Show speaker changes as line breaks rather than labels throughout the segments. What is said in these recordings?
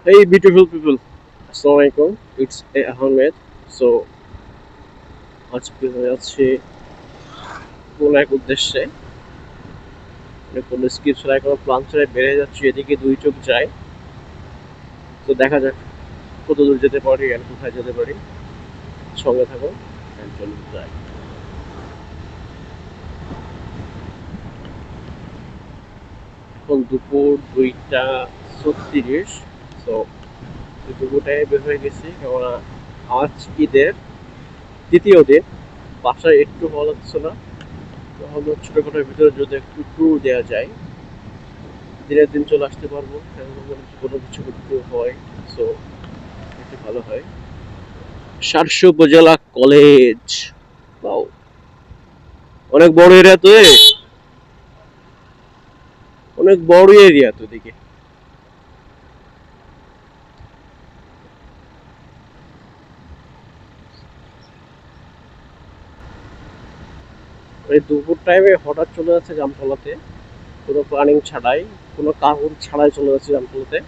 Hey, beautiful people. Assalamualaikum. It's Ahmed. So, আজকে যাচ্ছি কোন এক উদ্দেশ্যে মানে কোনো স্কিপ ছাড়াই কোনো প্ল্যান ছাড়াই বেড়ে যাচ্ছি এদিকে দুই চোখ যায়। তো দেখা যাক কত দূর যেতে পারি আর কোথায় যেতে পারি। সঙ্গে থাকুন চলুন যাই। এখন দুপুর 2:36। তো দুপুরটায় বের হয়ে গেছি কেননা আজ ঈদের দ্বিতীয় দিন। বাসায় একটু ভালো লাগছে না। তো ভাবলাম ছোটখাটোর ভিতরে যদি একটু ট্যুর দেওয়া যায় দিনের দিন চলে আসতে পারবো কোনো কিছু করতে হয়। সো একটু ভালো হয়। সারসু উপজেলা কলেজ, বাও, অনেক বড় এরিয়া তো অনেক বড় এরিয়া তো দিকে। এই দুপুর টাইমে হঠাৎ চলে যাচ্ছে জামতলাতে, কোনো প্ল্যানিং ছাড়াই, কোনো কাগজ ছাড়াই চলে যাচ্ছে জামতলাতে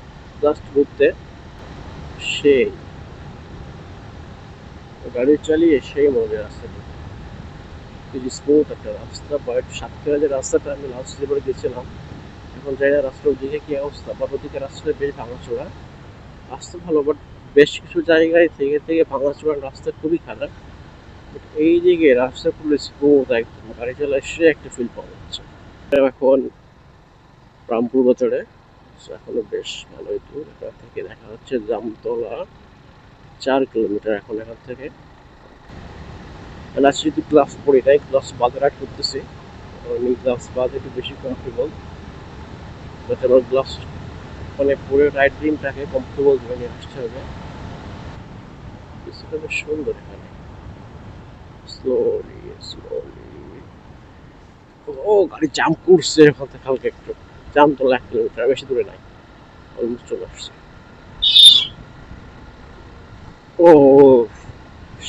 জাস্ট ঘুরতে। সেই গাড়ি চালিয়ে সেই মজা আসছে। স্মুথ একটা রাস্তা, বাট সাতক্ষীরা যে রাস্তাটা আমি লাস্ট যেবার গেছিলাম, এখন জানি না রাস্তার ওদিকে কি অবস্থা, বাট ওদিকে রাস্তাটা বেশ ভাঙাচোরা। রাস্তা ভালো, বাট বেশ কিছু জায়গায় থেকে থেকে ভাঙাচোরা রাস্তা খুবই খারাপ। বাট এই দিকে রাস্তা পুরো স্মুথ, একদম গাড়ি চালায় সে একটা ফিল পাওয়া যাচ্ছে। এখন রামপুর বাজারে এখনো বেশ ভালোই দূর। এখান থেকে দেখা যাচ্ছে জামতলা 4 কিলোমিটার এখন এখান থেকে। আজকে যদি গ্লাভস পরি নাই, গ্লাভস বাদে রাইড করতেছি, আমি গ্লাভস বাদে একটু বেশি কমফোর্টেবল। বাট আমার গ্লাভস মানে পরে রাইডিংটাকে কমফোর্টেবল ধরে নিয়ে আসতে হবে। কিছুটা বেশ সুন্দর এখানে। স্লোলি স্লোলি, ও গাড়ি জাম্প করছে এখান থেকে হালকা একটু। জামতলা 1 কিলোমিটার, বেশি দূরে নাই, অলমোস্ট চলে আসছে। ও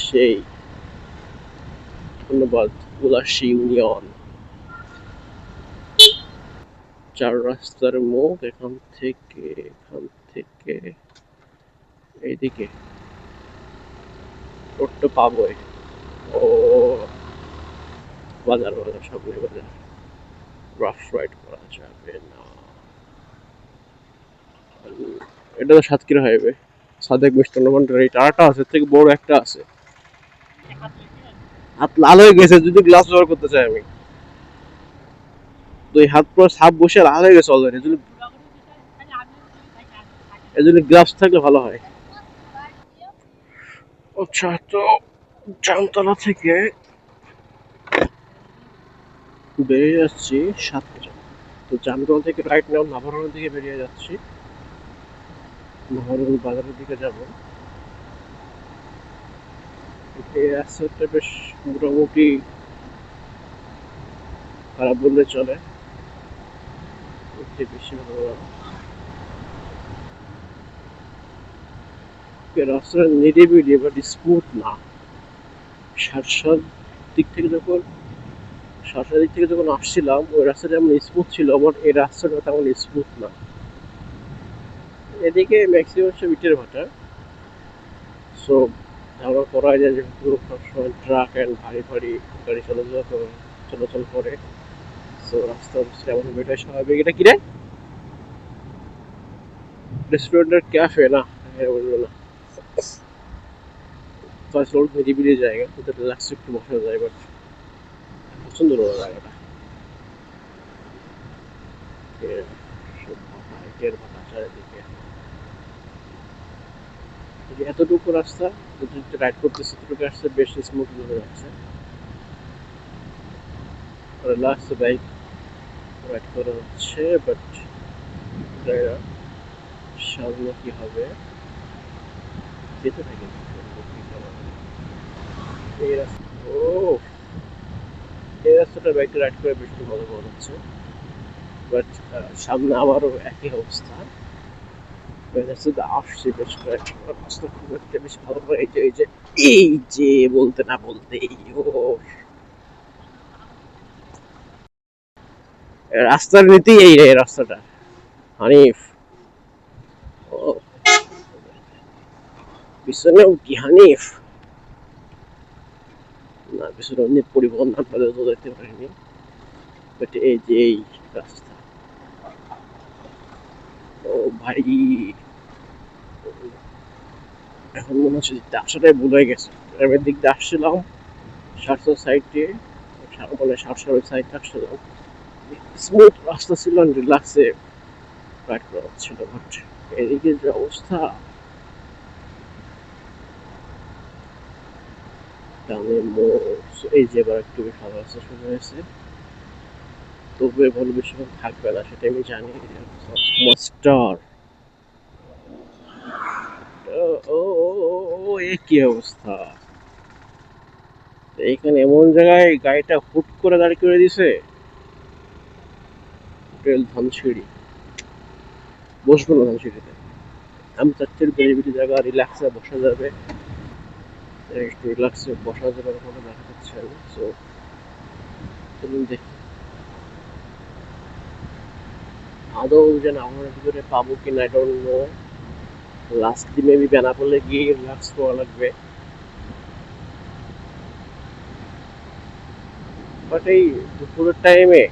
সেই, ধন্যবাদ উলাসী ইউনিয়ন। 4 রাস্তার মুখ এখান থেকে এইদিকে টোট্ট পাবোই। ও বাজার বাজার সামনে বাজার, রাফ রাইড করা যাবে না। এটা তো সাতক্ষীরা হাইওয়ে। সাদেক মিষ্টান্ন ভান্ডার এই টাটা আছে, এর থেকে বড় একটা আছে। হাত লাল হয়ে গেছে যদি গ্লাস ব্যবহার করতে চাই আমি। তো এই হাত পুরো সাপ বসে লাল হয়ে গেছে অলরেডি। এই জন্য গ্লাভস থাকলে ভালো হয়। আচ্ছা, তো জামতলা থেকে বেরিয়ে যাচ্ছি 7 কিলোমিটার। তো জামতলা থেকে রাইট নাও নাভারনের দিকে বেরিয়ে যাচ্ছি। নাভারন বাজারের দিকে যাব। এই রাস্তাটা বেশ মোটামুটি খারাপ বললে চলে, বেশি ভালো না। রাস্তাটা নিরিবিলি বাট স্মুথ না। সারসার দিক থেকে যখন সারসার দিক থেকে যখন আসছিলাম ওই রাস্তাটা এমন স্মুথ ছিল, বাট এই রাস্তাটা তেমন স্মুথ না। এদিকে ম্যাক্সিমাম সব ইটের ভাটা। সো ধারণা করা যায় যে পুরো সবসময় ট্রাক অ্যান্ড ভারী ভারী গাড়ি চলাচল করে। সো রাস্তা অবস্থা এমন হবে, এটাই স্বাভাবিক। এটা কি রে, রেস্টুরেন্টের ক্যাফে না? হ্যাঁ, বললো না। তাছাড়া নিরিবিলি জায়গা, কিন্তু রিল্যাক্স একটু বসা যায়, বাট পছন্দ হলো জায়গাটা। সব ভাটা, ইটের ভাটা চারিদিকে। এতটুকু রাস্তা যতটুকু রাইড করতেছে ততটুকু রাস্তা বেশ স্মুথ হয়ে যাচ্ছে। রিল্যাক্স বাইক রাইড করা হচ্ছে, বাট জায়গা সামনে কি হবে যেতে থাকি। এই রাস্তা, ও এই রাস্তাটা বাইক রাইড করে বেশ ভালো মনে হচ্ছে। বাট সামনে আমারও একই অবস্থা। রাস্তাতে আসছে বেশ কয়েকবার, রাস্তা খুব একটা বেশ ভালো করে। এই যে বলতে না বলতেই ও রাস্তার নীতি এই রে রাস্তাটা, হানিফ। ও পিছনেও কি হানিফ? না, পিছনে অন্য পরিবহন আপনাদের তো দেখতে পারিনি, বাট এই যে এই রাস্তা। ও ভাই, এখন মনে হচ্ছে আসাটাই ভুল হয়ে গেছে। গ্রামের দিক দিয়ে আসছিলাম, সারসার সাইডে, মানে সারসার ওই সাইডে আসছিলাম, স্মুথ রাস্তা ছিল, রিল্যাক্সে রাইড করা হচ্ছিল। বাট এদিকে যে অবস্থা, আমি এই যে এবার একটু ভালো রাস্তা শুরু হয়েছে, তবু এভাবে বেশিক্ষণ থাকবে না সেটা আমি জানি। মাস্টার, ও ও ও ও, ও, এ কি অবস্থা! এইখানে এমন জায়গায় গাড়িটা হুট করে দাঁড় করে দিছে। হোটেল ধানসিঁড়ি, বসবো না ধানসিঁড়িতে। আমি চাচ্ছি বেরিয়ে জায়গা, রিল্যাক্সে বসা যাবে, একটু রিল্যাক্সে বসা যাবে, কোনো দেখা যাচ্ছে না। সো চলুন দেখি আদৌ যেন আমার ভিতরে পাবো কিনা, আই ডোন্ট নো। লাস্ট দিন মেবি বেনাপোলে গিয়ে রিল্যাক্স করা লাগবে। বাট এই দুপুরের টাইমে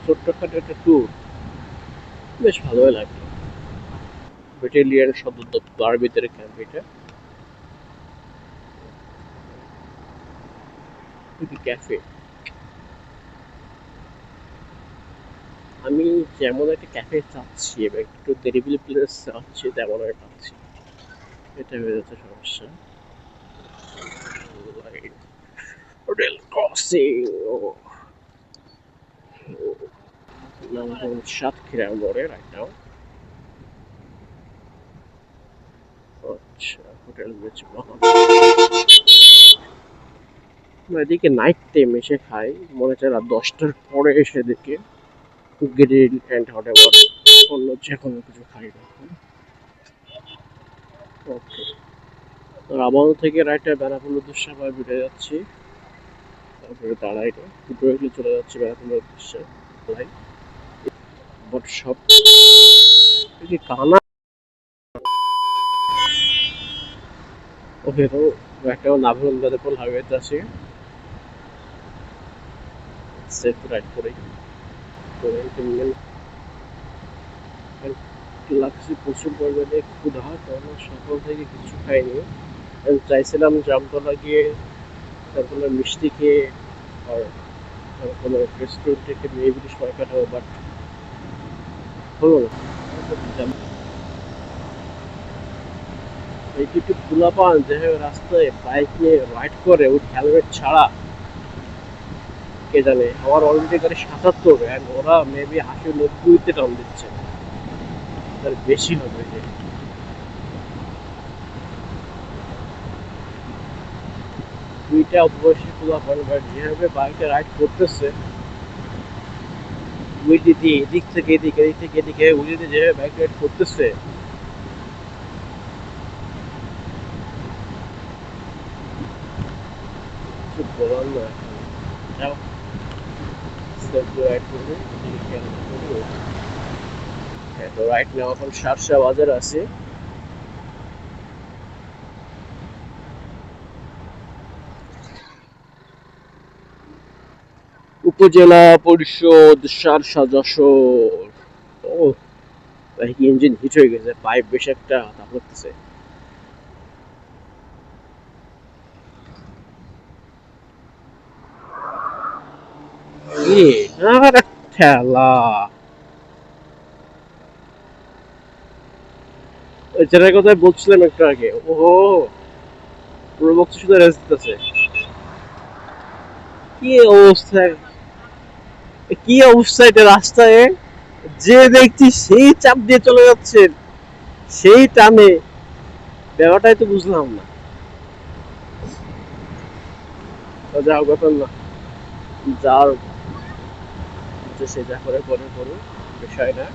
ছোট্টখাটো একটা ট্যুর বেশ ভালোই লাগলো। ব্যাটালিয়ন সদর দপ্তর ভিতরে ক্যাম্প এটা, ক্যাফে। আমি যেমন একটা ক্যাফে চাচ্ছি এবং একটু নিরিবিলি প্লেস চাচ্ছি, তেমন আমি পাচ্ছি, এটা হয়ে যাচ্ছে সমস্যা। হোটেল ক্রসিং, নাম হল সাতক্ষীরা মোড়ে রাইট নাও। আচ্ছা, হোটেল বেচ মহান। এদিকে নাইট টাইম এসে খাই, মনে চায় রাত 10টার পরে এসে দেখে গ্রিল অ্যান্ড হোয়াটএভার অন্য যে কোনো কিছু খাই না। ওকে, রাবাউল থেকে রাইটে বেনাপোল উদ্দেশ্যে আবার বেড়ে যাচ্ছি, তারপরে দাঁড়াইলে ড্রইলে চলে যাচ্ছি বেনাপোলের উদ্দেশ্যে। লাইন বট শপ, কি কানা। ওকে, তো একটা নাভিল বেনাপোল হাইওয়েতে আছি, সেফ রাইড করি। লাগছে প্রচুর পরিমাণে ক্ষুধা, কারণ সকাল থেকে কিছু খাইনি। আমি চাইছিলাম জামতলা গিয়ে তারপরে মিষ্টি খেয়ে আর কোনো রেস্টুরেন্ট থেকে মেয়ে সময় কাটাবো, বাট হলো না। এই কিছু পোলাপান যেভাবে রাস্তায় বাইক নিয়ে রাইড করে উইথ হেলমেট ছাড়া, কে জানে। আমার অলরেডি গাড়ি ৭৭, অ্যান্ড ওরা মেবি ৮০-৯০-তে টান দিচ্ছে, তার বেশি হবে। যে দুইটা অবশ্যই পোলাপান, বাট যেভাবে বাইকটা রাইড করতেছে, ওই দিদি এদিক থেকে এদিকে, এদিক থেকে এদিকে, ওই দিদি যেভাবে বাইক রাইড করতেছে, কিছু বলার না। যাও সেফ রাইড করবে, এদিকে খেয়াল করবে। হ্যাঁ, তো রাইট নাও এখন শার্শা বাজার আছে। উপজেলা পরিষদ শার্শা যশোর। ও ভাই, ইঞ্জিন হিট হয়ে গেছে, পাইপ বেশ একটা তাপ করতেছে। কি আর ঠেলা! ওই যেটার কথা বলছিলাম একটু আগে, ওহো, পুরো বক্স শুধু রেস দিতেছে। কি অবস্থা! কি অবস্থা এটা রাস্তায়! যে দেখছি সেই চাপ দিয়ে চলে যাচ্ছে, সেই টানে, ব্যাপারটাই তো বুঝলাম না। যাও ব্যাপার না, যার সে যা করে করে করুক, বিষয় না।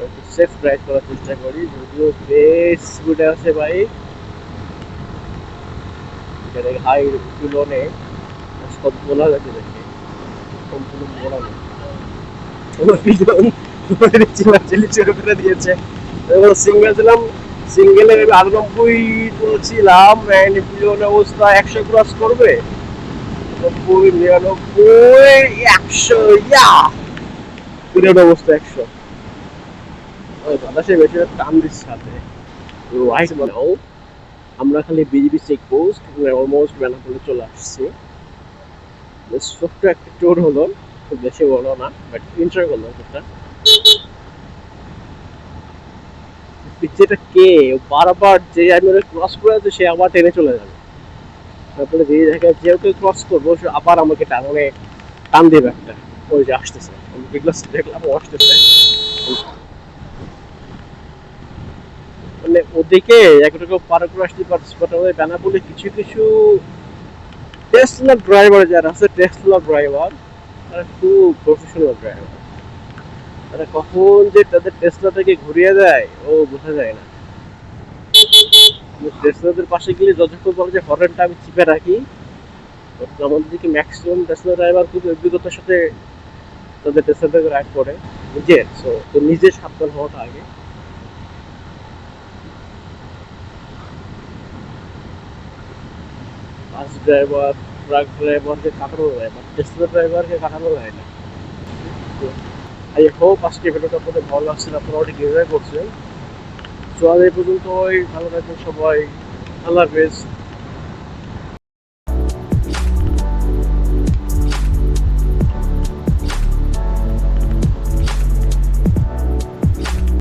একটু সেফ ড্রাইভ করার চেষ্টা করি, যদিও বেশ স্পিডে আছে বাইক, যেটা হাই তুলনে সব বলা যাচ্ছে দেখে, সম্পূর্ণ বলা নেই। আমার পিছন চিল্লাচিল্লি শুরু করে দিয়েছে, সিগন্যাল দিলাম, সিঙ্গেলে ৯৮ তুলছিলাম, অবস্থা ১০০ ক্রস করবে, ৯০, ৯৯, ১০০, ইয়া অবস্থা ১০০। ওই বাতাসে বেশি টান দিচ্ছে সাথে। রাইট নাও আমরা খালি বিজিবি চেক পোস্ট অলমোস্ট বেনাপোলে চলে আসছি। ছোট্ট একটা ট্যুর হলো, খুব বেশি বড় না, বাট এনজয় করলাম একটা। যেটা কে বারবার যে আমি ক্রস করে আছে সে আবার টেনে চলে যাবে, তারপরে যে জায়গায় যেহেতু ক্রস করবো সে আবার আমাকে টানে টান দেবে একটা। ওই যে আসতেছে, আমি দেখলাম ও আসতেছে, মানে ওদিকে একটুকু পার করে আসতে পারছি, বাট আমাদের বেনাপোলে কিছু কিছু টেসলা ড্রাইভার যারা আছে, টেসলা ড্রাইভার তারা খুব প্রফেশনাল ড্রাইভার। তারা কখন যে তাদের টেসলাটাকে ঘুরিয়ে দেয় ও বোঝা যায় না। টেসলাদের পাশে গেলে যতক্ষণ বলে যে হরেনটা আমি চিপে রাখি, আমাদের দিকে ম্যাক্সিমাম টেসলা ড্রাইভার খুব অভিজ্ঞতার সাথে তাদের টেসলাটাকে রাইড করে। নিজের তো নিজের সাবধান হওয়াটা আগে। বাস ড্রাইভার, ট্রাক ড্রাইভারকে কাটানো যায়, বাট টেসলা ড্রাইভারকে কাটানো যায় না। আই হোপ আজকে ভিডিওটা আপনাদের ভালো লাগছে, আপনারা অনেক এনজয় করছেন। তো আজ এই পর্যন্তই, ভালো থাকবেন সবাই, আল্লাহ হাফেজ।